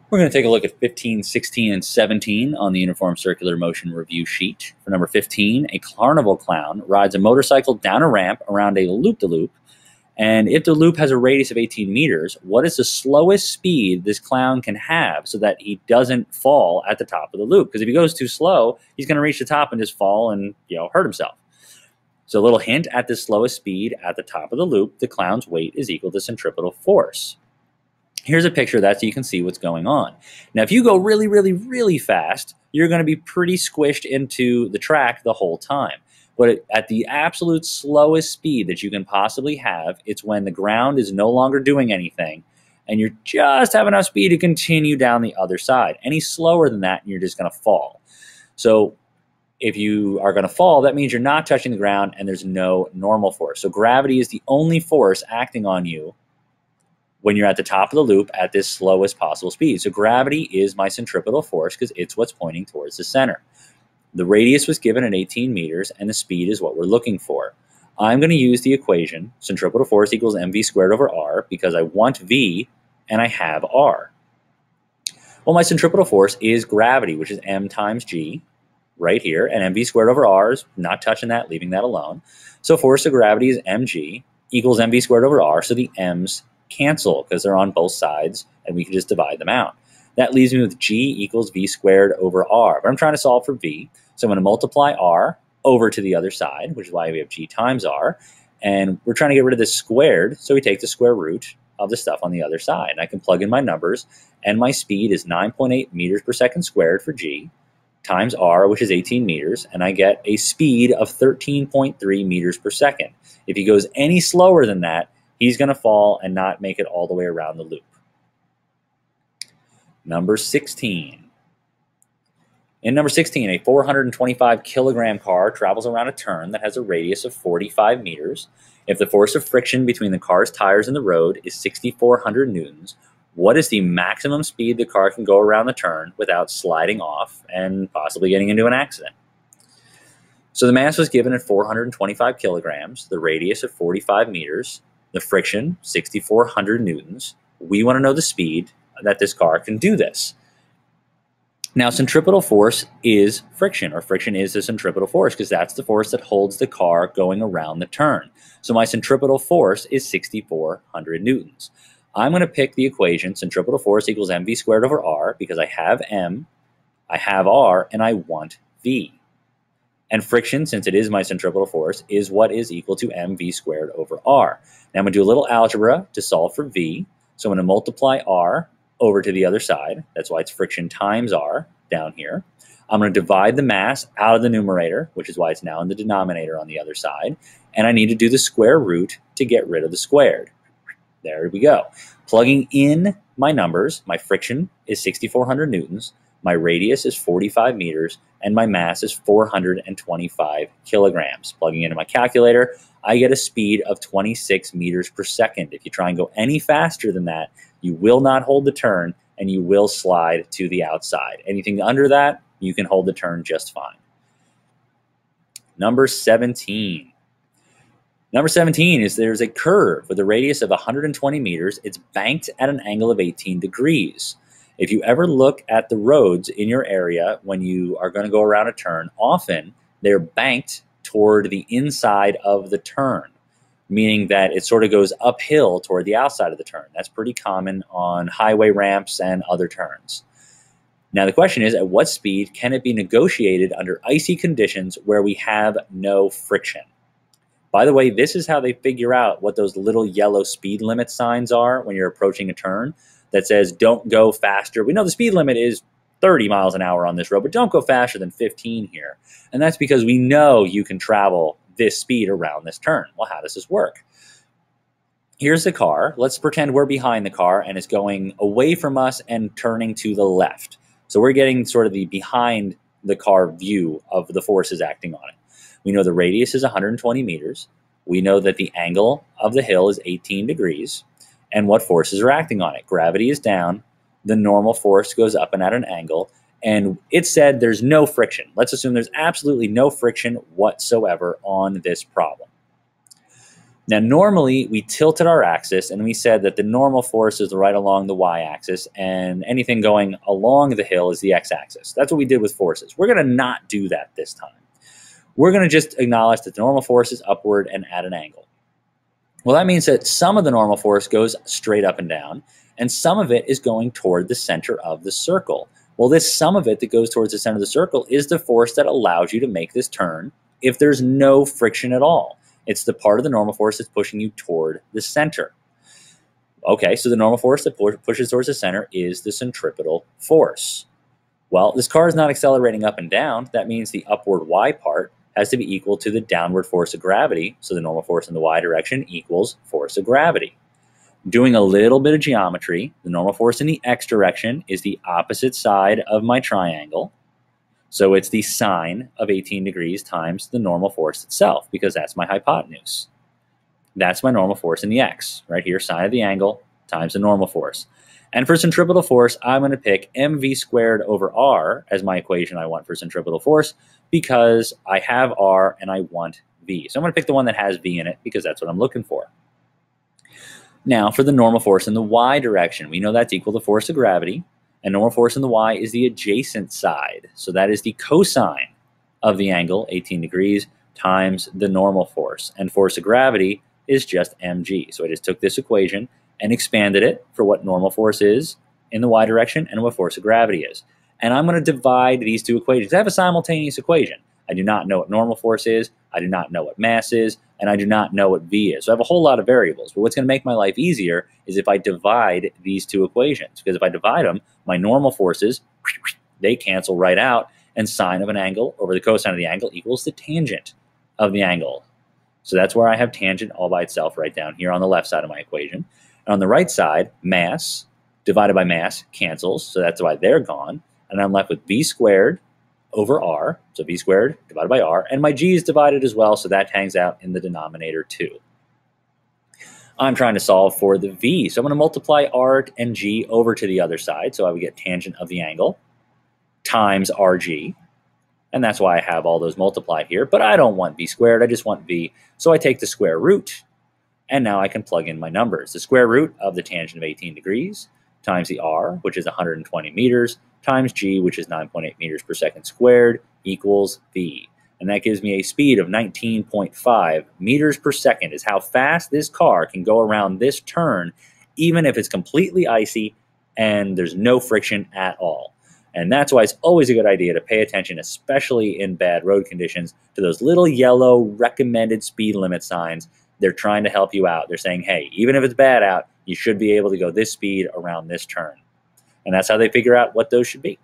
We're going to take a look at 15, 16, and 17 on the Uniform Circular Motion Review sheet. For number 15, a carnival clown rides a motorcycle down a ramp around a loop-de-loop, and if the loop has a radius of 18 meters, what is the slowest speed this clown can have so that he doesn't fall at the top of the loop? Because if he goes too slow, he's going to reach the top and just fall and hurt himself. So a little hint: at the slowest speed at the top of the loop, the clown's weight is equal to centripetal force. Here's a picture of that so you can see what's going on. Now, if you go really, really, really fast, you're going to be pretty squished into the track the whole time. But at the absolute slowest speed that you can possibly have, it's when the ground is no longer doing anything and you just have enough speed to continue down the other side. Any slower than that, and you're just going to fall. So if you are going to fall, that means you're not touching the ground and there's no normal force. So gravity is the only force acting on you when you're at the top of the loop at this slowest possible speed. So gravity is my centripetal force because it's what's pointing towards the center. The radius was given at 18 meters, and the speed is what we're looking for. I'm going to use the equation centripetal force equals mv squared over r because I want v and I have r. Well, my centripetal force is gravity, which is m times g right here, and mv squared over r is not touching that, leaving that alone. So force of gravity is mg equals mv squared over r, so the m's cancel because they're on both sides and we can just divide them out. That leaves me with g equals v squared over r. But I'm trying to solve for v, so I'm going to multiply r over to the other side, which is why we have g times r. And we're trying to get rid of this squared, so we take the square root of the stuff on the other side. And I can plug in my numbers, and my speed is 9.8 meters per second squared for g times r, which is 18 meters, and I get a speed of 13.3 meters per second. If he goes any slower than that, he's going to fall and not make it all the way around the loop. Number 16. In number 16, a 425 kilogram car travels around a turn that has a radius of 45 meters. If the force of friction between the car's tires and the road is 6,400 newtons, what is the maximum speed the car can go around the turn without sliding off and possibly getting into an accident? So the mass was given at 425 kilograms, the radius of 45 meters, the friction, 6,400 newtons. We want to know the speed that this car can do this. Now, centripetal force is friction, or friction is the centripetal force, because that's the force that holds the car going around the turn. So my centripetal force is 6,400 newtons. I'm going to pick the equation centripetal force equals mv squared over r because I have m, I have r, and I want v. And friction, since it is my centripetal force, is what is equal to mv squared over r. Now I'm going to do a little algebra to solve for v. So I'm going to multiply r over to the other side. That's why it's friction times r down here. I'm going to divide the mass out of the numerator, which is why it's now in the denominator on the other side. And I need to do the square root to get rid of the squared. There we go. Plugging in my numbers, my friction is 6,400 newtons. My radius is 45 meters, and my mass is 425 kilograms. Plugging into my calculator, I get a speed of 26 meters per second. If you try and go any faster than that, you will not hold the turn, and you will slide to the outside. Anything under that, you can hold the turn just fine. Number 17. Number 17 is there's a curve with a radius of 120 meters. It's banked at an angle of 18 degrees. If you ever look at the roads in your area when you are going to go around a turn, often they're banked toward the inside of the turn, meaning that it sort of goes uphill toward the outside of the turn. That's pretty common on highway ramps and other turns. Now the question is, at what speed can it be negotiated under icy conditions where we have no friction? By the way, this is how they figure out what those little yellow speed limit signs are when you're approaching a turn that says don't go faster. We know the speed limit is 30 miles an hour on this road, but don't go faster than 15 here. And that's because we know you can travel this speed around this turn. Well, how does this work? Here's the car. Let's pretend we're behind the car and it's going away from us and turning to the left. So we're getting sort of the behind the car view of the forces acting on it. We know the radius is 120 meters. We know that the angle of the hill is 18 degrees. And what forces are acting on it? Gravity is down. The normal force goes up and at an angle. And it said there's no friction. Let's assume there's absolutely no friction whatsoever on this problem. Now, normally we tilted our axis and we said that the normal force is right along the y-axis and anything going along the hill is the x-axis. That's what we did with forces. We're going to not do that this time. We're going to just acknowledge that the normal force is upward and at an angle. Well, that means that some of the normal force goes straight up and down, and some of it is going toward the center of the circle. Well, this some of it that goes towards the center of the circle is the force that allows you to make this turn if there's no friction at all. It's the part of the normal force that's pushing you toward the center. Okay, so the normal force that pushes towards the center is the centripetal force. Well, this car is not accelerating up and down. That means the upward y part has to be equal to the downward force of gravity. So the normal force in the y direction equals force of gravity. Doing a little bit of geometry, the normal force in the x direction is the opposite side of my triangle. So it's the sine of 18 degrees times the normal force itself, because that's my hypotenuse. That's my normal force in the x, right here, sine of the angle times the normal force. And for centripetal force, I'm going to pick mv squared over r as my equation I want for centripetal force, because I have r and I want v. So I'm going to pick the one that has v in it, because that's what I'm looking for. Now, for the normal force in the y direction, we know that's equal to force of gravity. And normal force in the y is the adjacent side. So that is the cosine of the angle, 18 degrees, times the normal force. And force of gravity is just mg. So I just took this equation and expanded it for what normal force is in the y direction and what force of gravity is. And I'm going to divide these two equations. I have a simultaneous equation. I do not know what normal force is, I do not know what mass is, and I do not know what v is. So I have a whole lot of variables. But what's going to make my life easier is if I divide these two equations. Because if I divide them, my normal forces, they cancel right out, and sine of an angle over the cosine of the angle equals the tangent of the angle. So that's where I have tangent all by itself right down here on the left side of my equation. And on the right side, mass divided by mass cancels, so that's why they're gone. And I'm left with v squared over r, so v squared divided by r, and my g is divided as well, so that hangs out in the denominator too. I'm trying to solve for the v, so I'm going to multiply r and g over to the other side, so I would get tangent of the angle times rg, and that's why I have all those multiplied here, but I don't want v squared, I just want v, so I take the square root, and now I can plug in my numbers. The square root of the tangent of 18 degrees times the r, which is 120 meters, times g, which is 9.8 meters per second squared, equals v. And that gives me a speed of 19.5 meters per second is how fast this car can go around this turn, even if it's completely icy and there's no friction at all. And that's why it's always a good idea to pay attention, especially in bad road conditions, to those little yellow recommended speed limit signs. They're trying to help you out. They're saying, hey, even if it's bad out, you should be able to go this speed around this turn. And that's how they figure out what those should be.